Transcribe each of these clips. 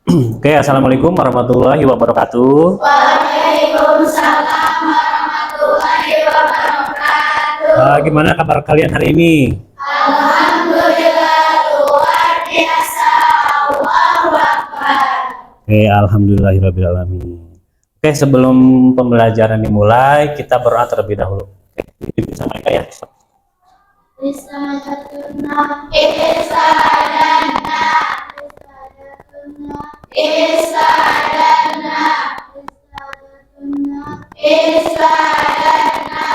Oke, assalamualaikum warahmatullahi wabarakatuh. Waalaikumsalam warahmatullahi wabarakatuh. Gimana kabar kalian hari ini? Alhamdulillah luar biasa. Allahu Akbar. Oke, alhamdulillahirrabbilalamin. Oke, sebelum pembelajaran dimulai, kita berdoa terlebih dahulu. Oke, bisa mereka ya. Risalatuna, risalatuna, risalatuna, risalatuna.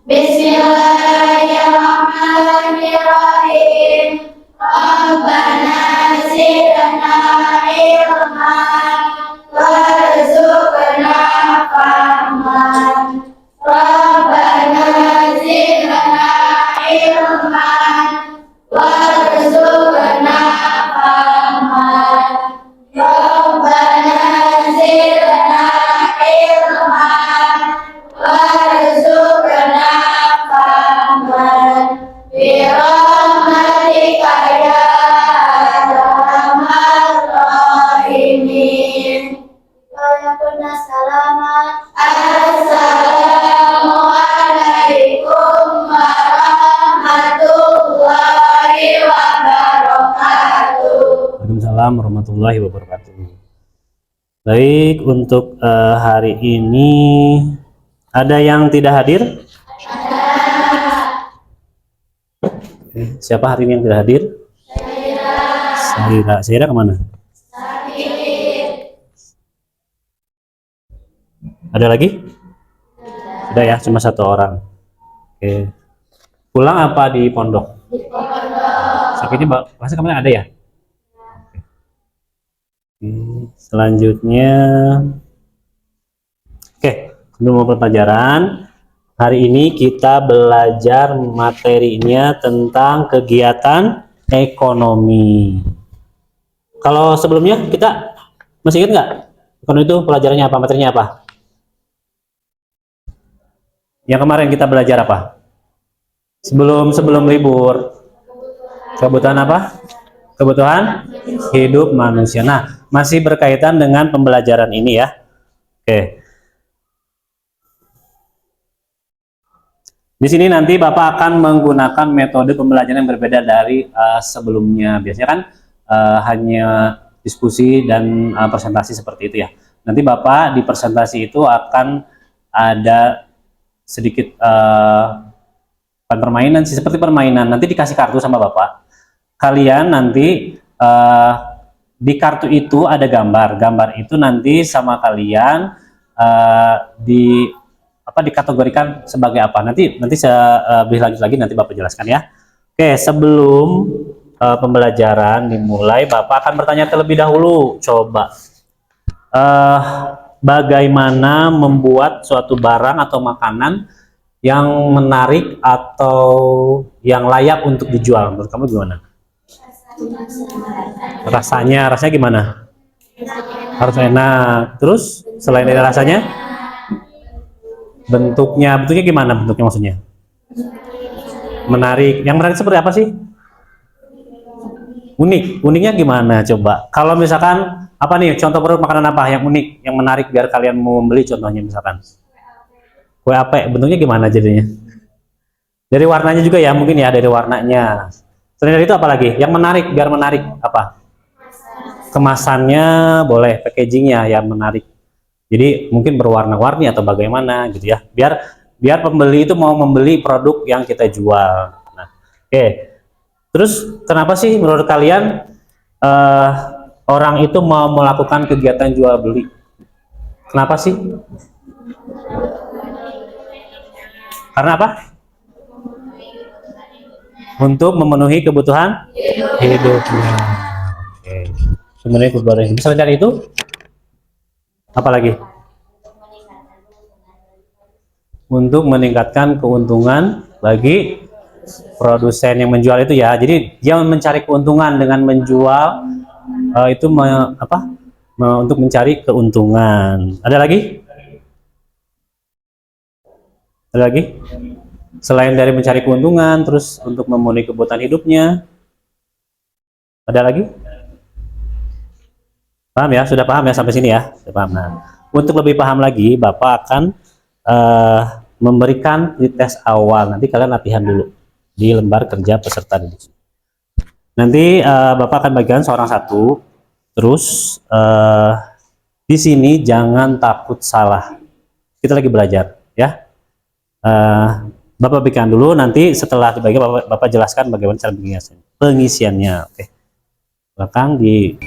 Bismillahirrahmanirrahim. Rabbana zidna ilman warzuqna fahman. Rabbana zidna ilman warzuqna fahman. Rabbana zidna ilman warzuqna fahman. Birahmatika ya arhamar rahimin. Assalamualaikum warahmatullahi wabarakatuh. Waalaikumsalam warahmatullahi wabarakatuh. Baik, untuk hari ini ada yang tidak hadir? Siapa hari ini yang tidak hadir? Saira kemana? Ada lagi? Sudah ya, cuma satu orang. Oke. Pulang apa di pondok? Sakitnya masa kemarin ada ya? Oke. Selanjutnya, sebelum pelajaran, hari ini kita belajar materinya tentang kegiatan ekonomi. Kalau sebelumnya kita masih ingat nggak? Ekonomi itu pelajarannya apa? Materinya apa? Yang kemarin kita belajar apa? Sebelum libur. Kebutuhan apa? Kebutuhan hidup manusia. Nah, masih berkaitan dengan pembelajaran ini ya. Oke. Di sini nanti Bapak akan menggunakan metode pembelajaran yang berbeda dari sebelumnya. Biasanya kan hanya diskusi dan presentasi seperti itu ya. Nanti Bapak di presentasi itu akan ada sedikit permainan sih, seperti permainan. Nanti dikasih kartu sama Bapak. Kalian nanti di kartu itu ada gambar. Gambar itu nanti sama kalian dikategorikan sebagai apa? Nanti saya lebih lanjut lagi nanti Bapak jelaskan ya. Oke, sebelum pembelajaran dimulai, Bapak akan bertanya terlebih dahulu. Coba bagaimana membuat suatu barang atau makanan yang menarik atau yang layak untuk dijual? Menurut kamu gimana? Rasanya gimana? Harus enak. Terus selain dari rasanya, bentuknya gimana? Bentuknya maksudnya menarik. Yang menarik seperti apa sih? Uniknya gimana coba? Kalau misalkan apa nih contoh produk makanan apa yang unik, yang menarik biar kalian mau membeli, contohnya misalkan kue apa? Bentuknya gimana jadinya? Dari warnanya juga ya, mungkin ya, dari warnanya. Selain dari itu apa lagi? Yang menarik, biar menarik apa? Kemasannya boleh, packagingnya yang menarik. Jadi mungkin berwarna-warni atau bagaimana gitu ya. Biar pembeli itu mau membeli produk yang kita jual. Nah, oke. Terus kenapa sih menurut kalian orang itu mau melakukan kegiatan jual beli? Kenapa sih? Karena apa? Untuk memenuhi kebutuhan hidupnya. Oke. Memenuhi kebutuhan hidup. Selain dari itu, apa lagi? Untuk meningkatkan keuntungan bagi produsen yang menjual itu ya. Jadi dia mencari keuntungan dengan menjual untuk mencari keuntungan. Ada lagi? Ada lagi? Selain dari mencari keuntungan, terus untuk memenuhi kebutuhan hidupnya. Ada lagi? Paham ya? Sudah paham ya sampai sini ya? Sudah paham. Nah, untuk lebih paham lagi, Bapak akan memberikan di tes awal. Nanti kalian latihan dulu di lembar kerja peserta didik. Nanti Bapak akan bagikan seorang satu. Terus di sini jangan takut salah. Kita lagi belajar ya. Bapak berikan dulu. Nanti setelah dibagi Bapak jelaskan bagaimana cara pengisiannya. Oke. Belakang di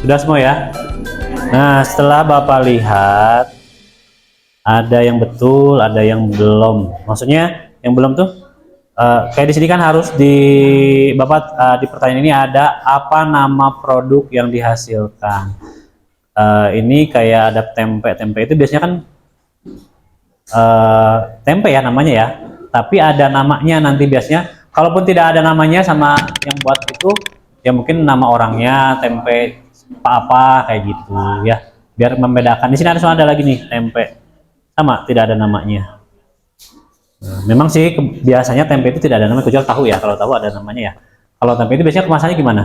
sudah semua ya. Nah, setelah Bapak lihat ada yang betul, ada yang belum. Maksudnya yang belum tuh kayak di sini kan harus di Bapak di pertanyaan ini ada apa nama produk yang dihasilkan. Ini kayak ada tempe. Tempe itu biasanya kan tempe ya namanya ya. Tapi ada namanya nanti biasanya. Kalaupun tidak ada namanya sama yang buat itu, ya mungkin nama orangnya tempe apa kayak gitu ya, biar membedakan. Di sini ada lagi nih tempe sama tidak ada namanya. Nah, memang sih biasanya tempe itu tidak ada namanya kecuali tahu ya. Kalau tahu ada namanya ya. Kalau tempe itu biasanya kemasannya gimana?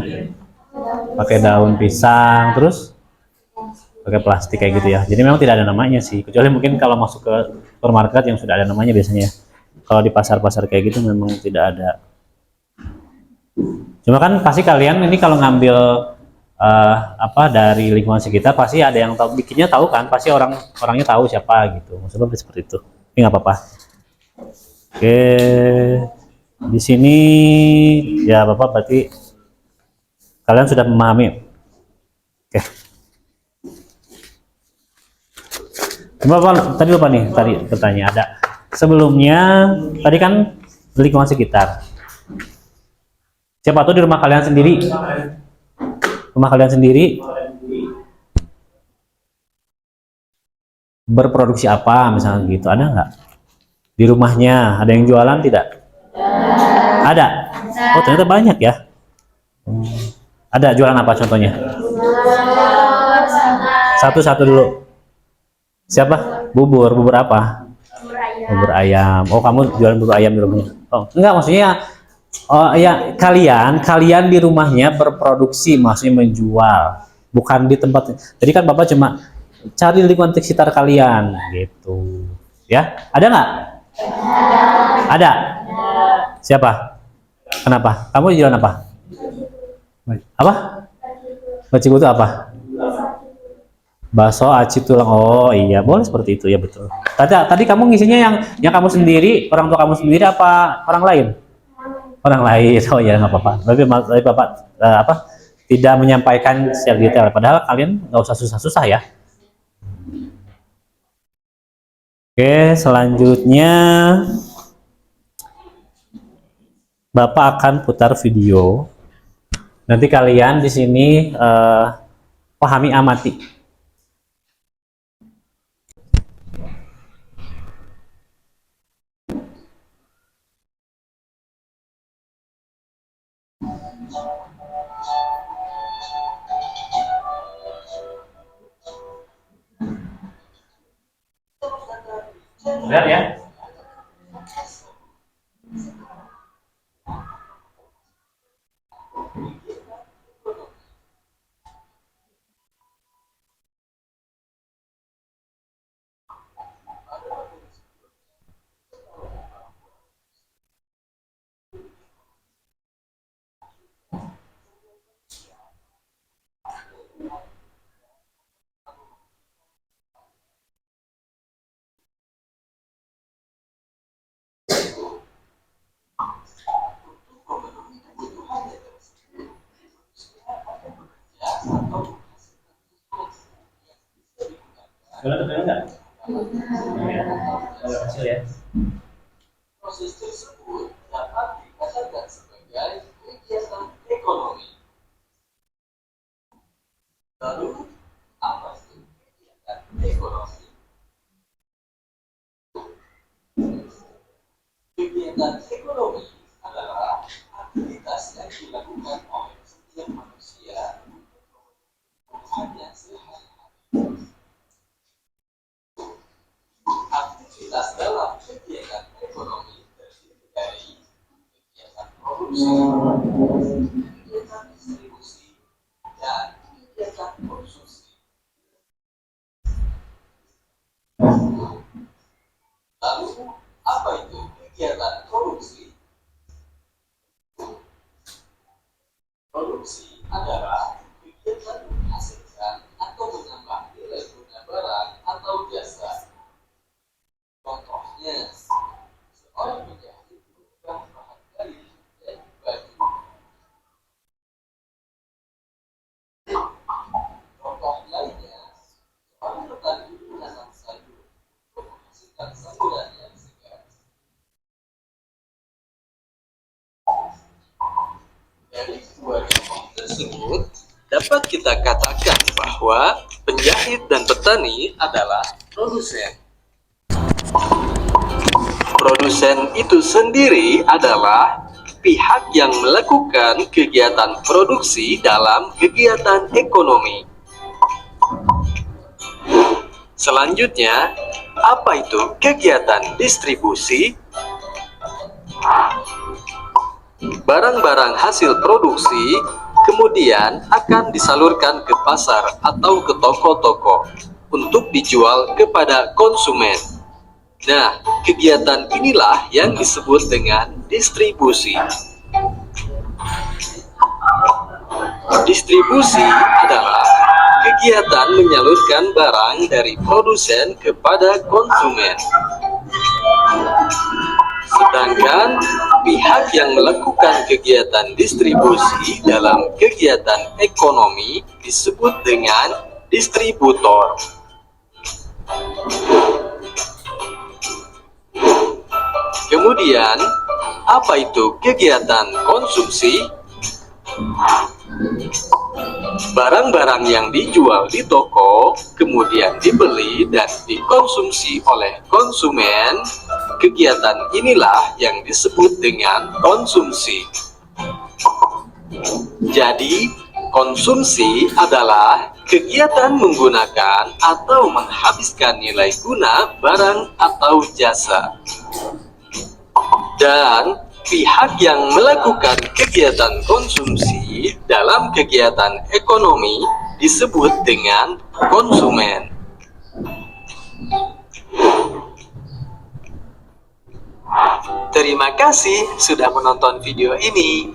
Pakai daun pisang terus pakai plastik kayak gitu ya. Jadi memang tidak ada namanya sih, kecuali mungkin kalau masuk ke supermarket yang sudah ada namanya biasanya ya. Kalau di pasar-pasar kayak gitu memang tidak ada. Cuma kan pasti kalian ini kalau ngambil apa dari lingkungan sekitar pasti ada yang tahu, bikinnya tahu kan, pasti orangnya tahu siapa gitu, maksudnya seperti itu. Ini nggak apa-apa. Oke, di sini ya Bapak berarti kalian sudah memahami. Oke. Bapak tadi lupa nih, tadi bertanya ada sebelumnya tadi kan lingkungan sekitar. Siapa tuh di rumah kalian sendiri? Rumah kalian sendiri berproduksi apa misalnya gitu, ada nggak di rumahnya? Ada yang jualan tidak? Ada. Oh ternyata banyak ya. Ada jualan apa contohnya? Satu-satu dulu. Siapa? Bubur apa? Bubur ayam. Oh kamu jualan bubur ayam di rumahnya? Oh enggak, maksudnya oh ya, kalian di rumahnya berproduksi, maksudnya menjual, bukan di tempat. Jadi kan Bapak cuma cari lingkungan sekitar kalian gitu. Ya, ada nggak? Ada. Siapa? Kenapa? Kamu jualan apa? Apa? Baciku itu apa? Bakso, aci, tulang. Oh iya, boleh seperti itu ya, betul. Tadi kamu ngisinya yang kamu sendiri, orang tua kamu sendiri apa orang lain? Orang lain. Oh ya nggak apa-apa. Tapi Bapak apa tidak menyampaikan secara detail, padahal kalian nggak usah susah-susah ya. Oke, selanjutnya Bapak akan putar video. Nanti kalian di sini pahami, amati. Lihat ya. Kalau betul enggak? Ya. Kalau hasil ya. Proses tersebut dapat dikatakan sebagai kegiatan ekonomi. Lalu, apa itu kegiatan ekonomi? Kegiatan ekonomi adalah aktivitas yang dilakukan oleh setiap manusia hanya sehari-hari. Aktivitas dalam kegiatan ekonomi terdiri dari kegiatan produksi, kegiatan distribusi, dan kegiatan konsumsi. Lalu, apa itu kegiatan produksi? Produksi adalah kegiatan menghasilkan atau menambah nilai guna barang atau jasa. Contohnya, seorang penjahit mengubah bahan kain menjadi baju. Contoh lainnya, seorang petani menanam sayur untuk menghasilkan sayuran yang segar. Dari dua contoh tersebut, dapat kita katakan bahwa penjahit dan petani adalah produsen. Produsen itu sendiri adalah pihak yang melakukan kegiatan produksi dalam kegiatan ekonomi. Selanjutnya, apa itu kegiatan distribusi? Barang-barang hasil produksi kemudian akan disalurkan ke pasar atau ke toko-toko untuk dijual kepada konsumen. Nah, kegiatan inilah yang disebut dengan distribusi. Distribusi adalah kegiatan menyalurkan barang dari produsen kepada konsumen. Sedangkan pihak yang melakukan kegiatan distribusi dalam kegiatan ekonomi disebut dengan distributor. Kemudian, apa itu kegiatan konsumsi? Barang-barang yang dijual di toko, kemudian dibeli dan dikonsumsi oleh konsumen, kegiatan inilah yang disebut dengan konsumsi. Jadi, konsumsi adalah kegiatan menggunakan atau menghabiskan nilai guna barang atau jasa. Dan pihak yang melakukan kegiatan konsumsi dalam kegiatan ekonomi disebut dengan konsumen. Terima kasih sudah menonton video ini.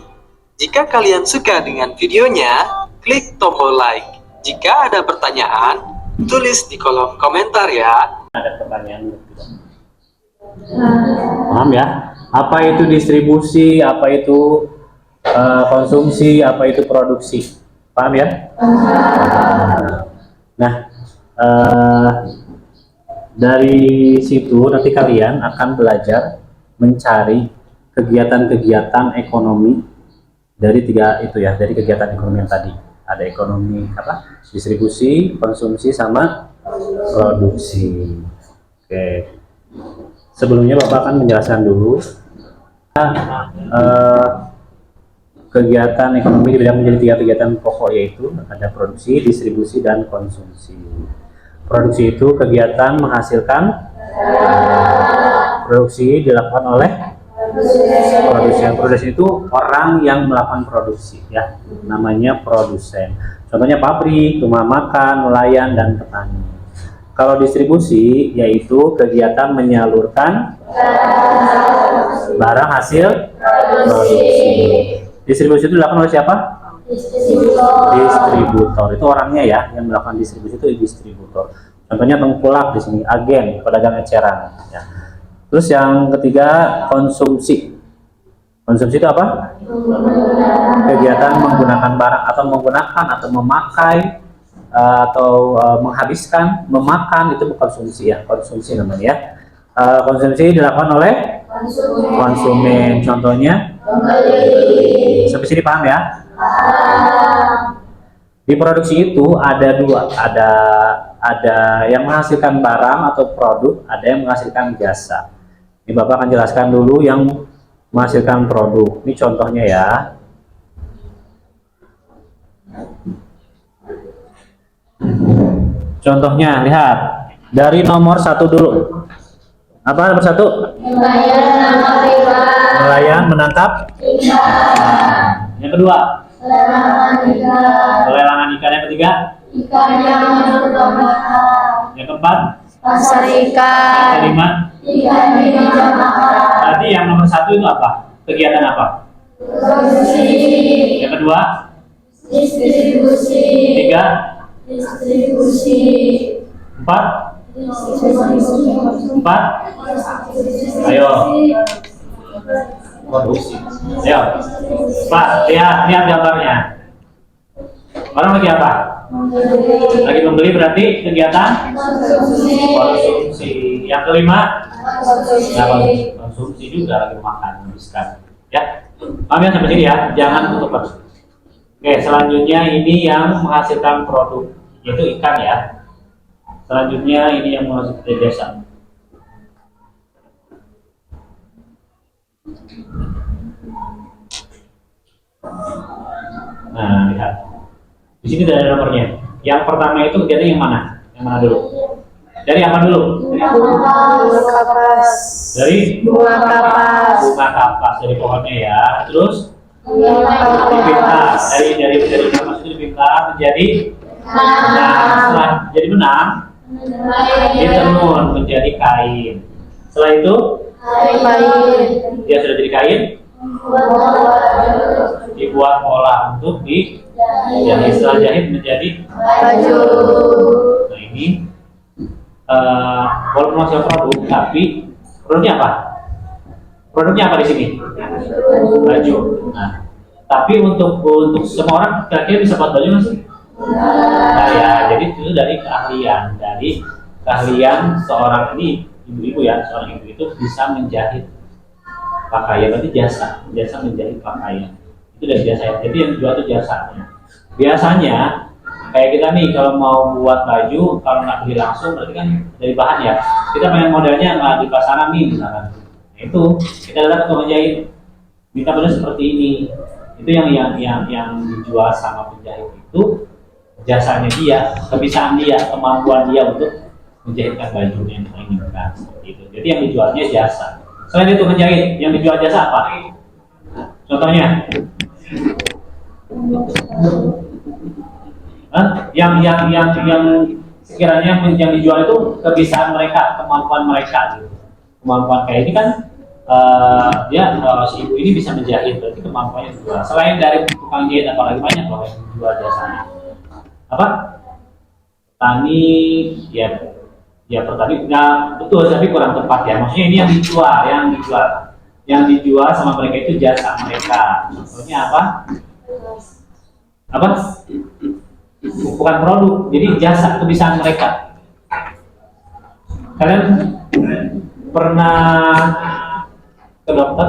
Jika kalian suka dengan videonya, klik tombol like. Jika ada pertanyaan, tulis di kolom komentar ya. Ada pertanyaan tidak? Paham ya? Apa itu distribusi, apa itu konsumsi, apa itu produksi? Paham ya? Nah, dari situ nanti kalian akan belajar mencari kegiatan-kegiatan ekonomi dari tiga itu ya, dari kegiatan ekonomi yang tadi. Ada ekonomi apa? Distribusi, konsumsi, sama produksi. Oke. Sebelumnya Bapak akan menjelaskan dulu kegiatan ekonomi dibagi menjadi tiga kegiatan pokok, yaitu ada produksi, distribusi, dan konsumsi. Produksi itu kegiatan menghasilkan Produksi dilakukan oleh produsen. Produsen itu orang yang melakukan produksi ya, namanya produsen. Contohnya pabrik, rumah makan, nelayan, dan petani. Kalau distribusi yaitu kegiatan menyalurkan barang hasil produksi. Distribusi itu dilakukan oleh siapa? Distributor. Itu orangnya ya, yang melakukan distribusi itu distributor. Contohnya tengkulak di sini, agen, pedagang eceran. Ya. Terus yang ketiga, konsumsi. Konsumsi itu apa? Kegiatan menggunakan barang atau menggunakan atau memakai atau menghabiskan, memakan itu konsumsi ya, konsumsi namanya ya. Konsumsi dilakukan oleh konsumen. Contohnya, sampai sini paham ya? Di produksi itu ada dua, ada yang menghasilkan barang atau produk, ada yang menghasilkan jasa. Ini Bapak akan jelaskan dulu yang menghasilkan produk. Ini contohnya ya. Contohnya, lihat dari nomor 1 dulu. Apa nomor 1? Nelayan menangkap ikan. Yang kedua, pelelangan ikan. Yang ketiga, ikan yang berkembang. yang keempat, Pasar ikan. yang kelima. Ikan dijamakan. Tadi yang nomor 1 itu apa? Kegiatan apa? Produksi. Yang kedua, Distribusi. tiga, Distribusi. empat, ayo produksi. Ayo, Pak, lihat gambarnya. Orang lagi apa? Lagi membeli, berarti kegiatan konsumsi. Yang kelima, ya, konsumsi juga, lagi makan, habiskan. Ya, paham ya sampai sini ya, jangan tutup terus. Oke, selanjutnya ini yang menghasilkan produk, yaitu ikan ya. Selanjutnya ini yang menghasilkan jasa. Nah, lihat. Di sini ada nomornya. Yang pertama itu kegiatan yang mana? Yang mana dulu? Dari apa dulu? Bunga kapas. Dari Bunga kapas. bunga kapas dari pohonnya ya. Terus Bunga dipintar kapas. dari kapas itu dipintar menjadi benang. Setelah jadi benang, ditenun menjadi kain. Setelah itu dia sudah jadi kain, dibuat pola untuk dijahit. Setelah jahit menjadi Baju. Nah ini walaupun masih produk, tapi produknya apa? Produknya apa di sini? Baju. Nah, tapi untuk semua orang kira-kira bisa buat baju nggak sih? Nah ya, jadi itu dari keahlian seorang ini, ibu-ibu ya, seorang ibu itu bisa menjahit pakaian, berarti jasa menjahit pakaian. Itu dari jasa. Jadi yang dijual itu jasanya. Biasanya kayak kita nih kalau mau buat baju, kalau nggak beli langsung berarti kan dari bahan ya. Kita pengen modelnya nggak di pasaran nih misalkan. Nah, itu kita datang ke penjahit, minta model seperti ini. Itu yang dijual sama penjahit itu jasanya dia, kebiasaan dia, kemampuan dia untuk menjahitkan baju yang kita inginkan seperti itu. Jadi yang dijualnya jasa. Selain itu penjahit, yang dijual jasa apa? Contohnya? Yang sekiranya yang dijual itu kebiasaan mereka, kemampuan mereka gitu. Kemampuan kayak ini kan si ibu ini bisa menjahit, berarti kemampuannya dijual. Selain dari tukang jahit, apalagi banyak loh yang dijual jasanya. Apa? Petani, ya petani, nggak betul tapi kurang tepat ya. Maksudnya ini yang dijual sama mereka itu jasa mereka. Contohnya apa? Bukan produk, jadi jasa, kebiasaan mereka. Kalian pernah ke dokter?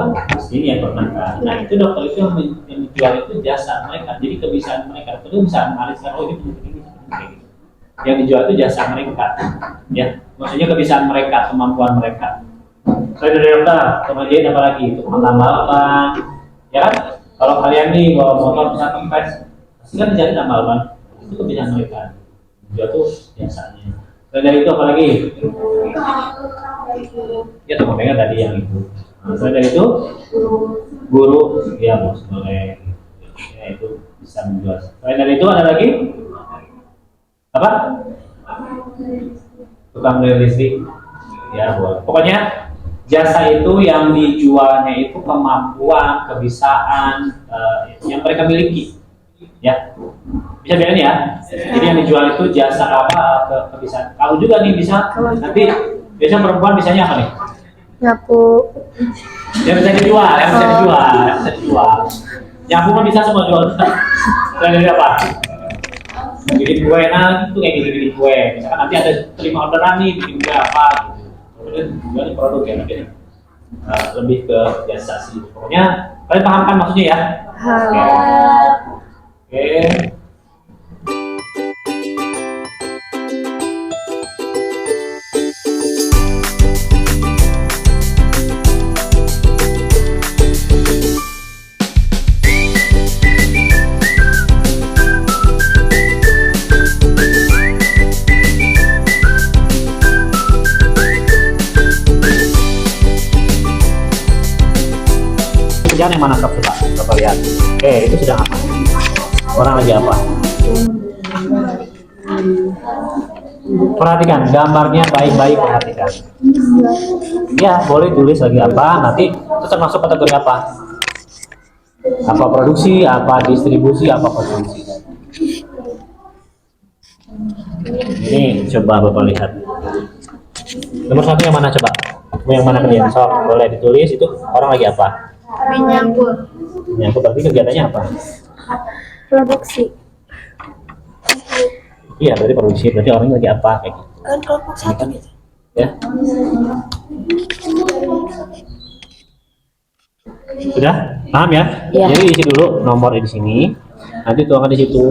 Ini ya pernah kan? Nah itu dokter itu yang dijual itu jasa mereka, jadi kebiasaan mereka. Itu bisa menganaliskan, oh ini penyakit ini, kayak gitu. Yang dijual itu jasa mereka, ya. Maksudnya kebiasaan mereka, kemampuan mereka. Saya dari dokter, kemudian apa lagi? Itu tambal-tambalan, ya kan? Kalau kalian nih bawa motor bisa kempes, pasti kan jadi tambal-tambalan. Itu kebiasaan mereka. Dijual tuh jasanya. Selain dari itu apa lagi? Ya teman pegang tadi yang itu. Nah, selain dari itu guru ya bos boleh. Ya itu bisa menjual. Selain dari itu ada lagi apa? Tukang beli listrik. Ya boleh. Pokoknya jasa itu yang dijualnya itu kemampuan, kebisaan yang mereka miliki. Ya bisa bedain ya. Jadi yang dijual itu jasa apa kebisaan. Kalau juga nih bisa nanti biasanya perempuan bisanya apa nih? Nyapu. Yang bisa dijual, yang bisa dijual, yang bisa dijual. Nyapu mah bisa semua jual. Selain dari apa? Bikin kue, nah itu kayak bikin kue. Misalkan nanti ada terima orderan nih bikin kue apa gitu. Kemudian jual produk ya nanti lebih ke jasa sih. Pokoknya kalian paham kan maksudnya ya? Oke. Kerjaan yang mana coba lihat. Itu sedang apa? Orang lagi apa? Perhatikan gambarnya baik-baik, perhatikan. Ya boleh tulis lagi apa. Nanti itu termasuk kategori apa? Apa produksi, apa distribusi, apa konsumsi. Ini coba Bapak lihat. Nomor 1 yang mana coba? Yang mana kerjaan? So, boleh ditulis itu orang lagi apa? Nyapu. Nyapu berarti kegiatannya apa? Produksi. Iya berarti produksi, berarti orangnya lagi apa kayak gitu. Kan kelompok 1 gitu. Ya. Sudah? Paham ya? Iya. Jadi isi dulu nomor di sini. Nanti tuangkan di situ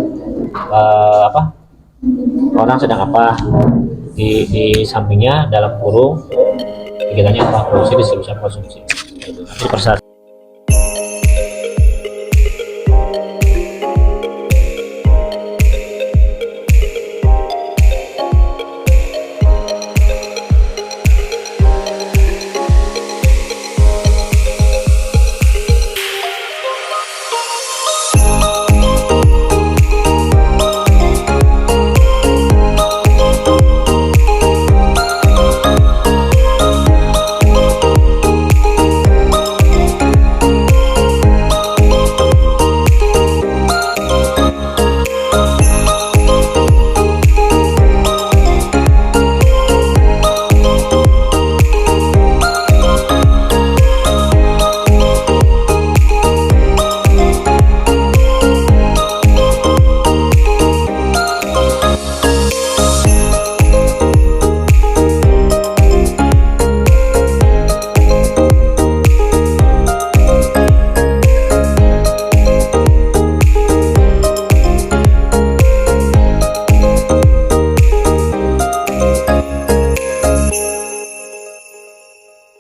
apa? Orang sedang apa? Di sampingnya dalam kurung kegiatannya apa? Produksi, distribusi, konsumsi. Nanti persatu.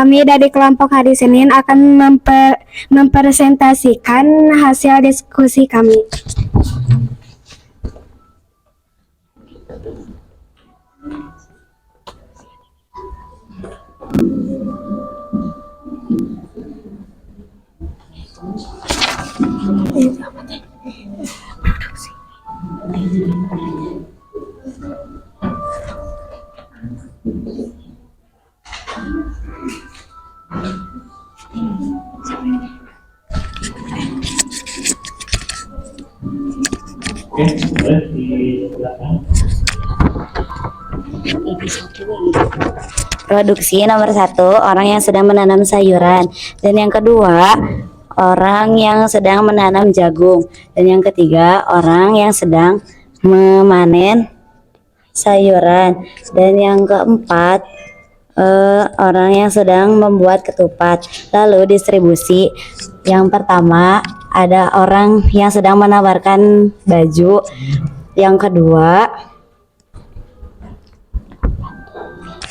Kami dari kelompok hari Senin akan mempresentasikan hasil diskusi kami. Oke, boleh dijelaskan. Produksi nomor 1 orang yang sedang menanam sayuran, dan yang kedua orang yang sedang menanam jagung, dan yang ketiga orang yang sedang memanen sayuran, dan yang keempat orang yang sedang membuat ketupat. Lalu distribusi, yang pertama ada orang yang sedang menawarkan baju, yang kedua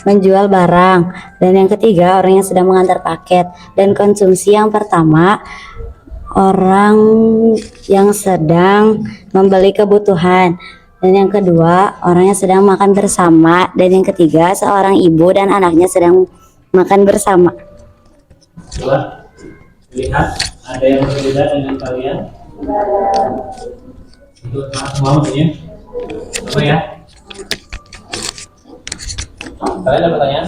menjual barang, dan yang ketiga orang yang sedang mengantar paket. Dan konsumsi yang pertama orang yang sedang membeli kebutuhan, Dan yang kedua, orang yang sedang makan bersama. Dan yang ketiga, seorang ibu dan anaknya sedang makan bersama. Coba lihat, ada yang berbeda dengan kalian? Itu semua maksudnya? Apa ya? Kalian ada pertanyaan?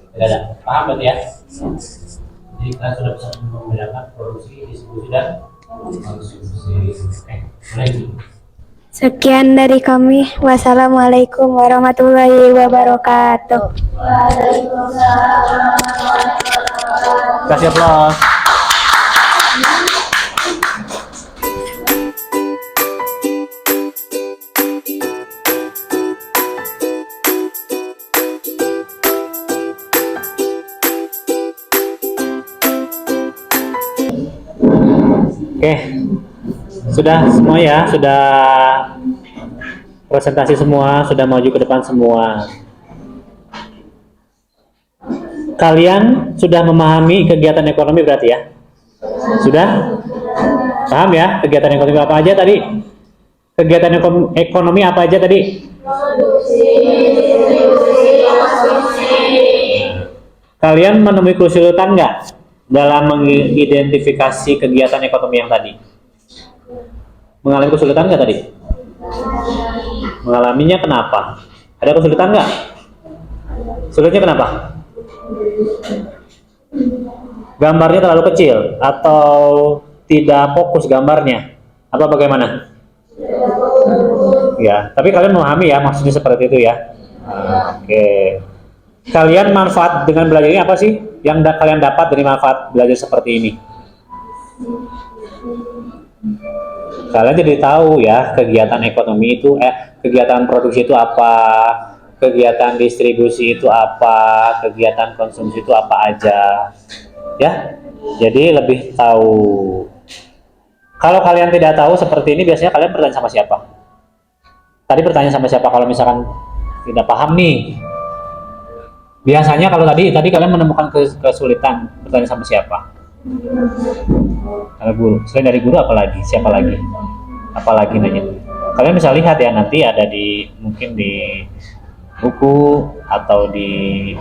Tidak ada. Paham berarti ya? Jadi kita sudah bisa membedakan produksi, distribusi, dan konsumsi. Oke, mulai dulu. Sekian dari kami. Wassalamualaikum warahmatullahi wabarakatuh. Kasih aplaus. Oke, sudah semua ya, sudah presentasi semua, sudah maju ke depan semua. Kalian sudah memahami kegiatan ekonomi berarti ya? Sudah? Paham ya kegiatan ekonomi apa aja tadi? Kegiatan ekonomi apa aja tadi? Kalian menemui kesulitan nggak dalam mengidentifikasi kegiatan ekonomi yang tadi? Mengalami kesulitan nggak tadi? Mengalaminya kenapa? Ada kesulitan nggak? Sulitnya kenapa? Gambarnya terlalu kecil atau tidak fokus gambarnya? Apa bagaimana? Ya, tapi kalian memahami ya maksudnya seperti itu ya. Oke. Kalian manfaat dengan belajar ini apa sih? Yang kalian dapat dari manfaat belajar seperti ini? Kalian jadi tahu ya kegiatan ekonomi itu, kegiatan produksi itu apa, kegiatan distribusi itu apa, kegiatan konsumsi itu apa aja, ya. Jadi lebih tahu. Kalau kalian tidak tahu seperti ini, biasanya kalian bertanya sama siapa? Tadi bertanya sama siapa kalau misalkan tidak paham nih? Biasanya kalau tadi kalian menemukan kesulitan, bertanya sama siapa? Kalau guru. Selain dari guru apalagi? Siapa lagi? Apalagi nanya? Kalian bisa lihat ya, nanti ada mungkin di buku atau di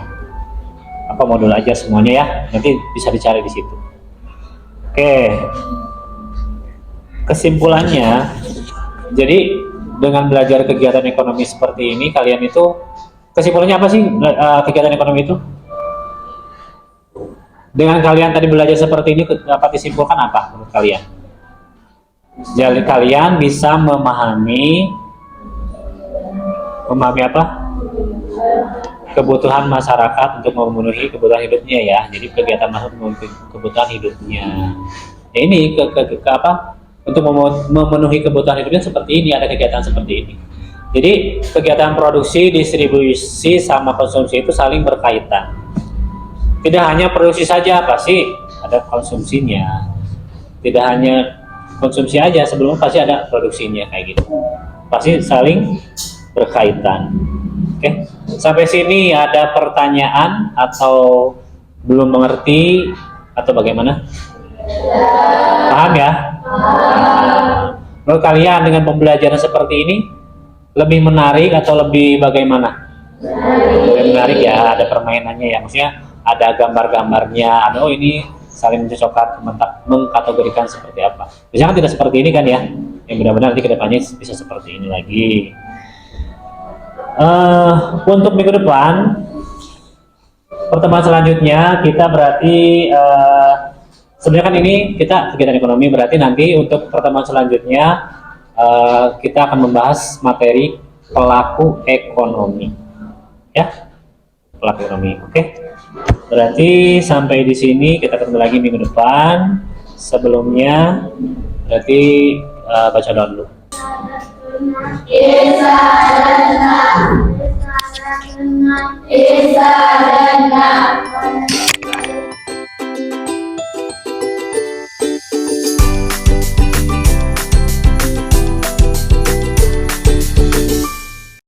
modul aja semuanya ya. Nanti bisa dicari di situ. Oke. Kesimpulannya, jadi dengan belajar kegiatan ekonomi seperti ini, kalian itu kesimpulannya apa sih kegiatan ekonomi itu? Dengan kalian tadi belajar seperti ini, dapat disimpulkan apa menurut kalian? Jadi kalian bisa memahami apa? Kebutuhan masyarakat untuk memenuhi kebutuhan hidupnya ya. Jadi kegiatan masuk memenuhi kebutuhan hidupnya. Ya, ini apa? Untuk memenuhi kebutuhan hidupnya seperti ini, ada kegiatan seperti ini. Jadi kegiatan produksi, distribusi, sama konsumsi itu saling berkaitan. Tidak hanya produksi saja, pasti ada konsumsinya. Tidak hanya konsumsi aja, sebelumnya pasti ada produksinya kayak gitu. Pasti saling berkaitan. Oke, sampai sini ada pertanyaan atau belum mengerti atau bagaimana? Paham ya? Menurut kalian dengan pembelajaran seperti ini lebih menarik atau lebih bagaimana? Lebih menarik ya, ada permainannya ya, maksudnya ada gambar-gambarnya, ada ini saling mencocokkan, mengkategorikan seperti apa. Biasanya kan tidak seperti ini kan ya, yang benar-benar nanti kedepannya bisa seperti ini lagi. Untuk minggu depan, pertemuan selanjutnya kita berarti sebenarnya kan ini kita kegiatan ekonomi, berarti nanti untuk pertemuan selanjutnya kita akan membahas materi pelaku ekonomi, ya, pelaku ekonomi. Oke. Berarti sampai di sini, kita ketemu lagi minggu depan. Sebelumnya berarti baca doa dulu. Isa dan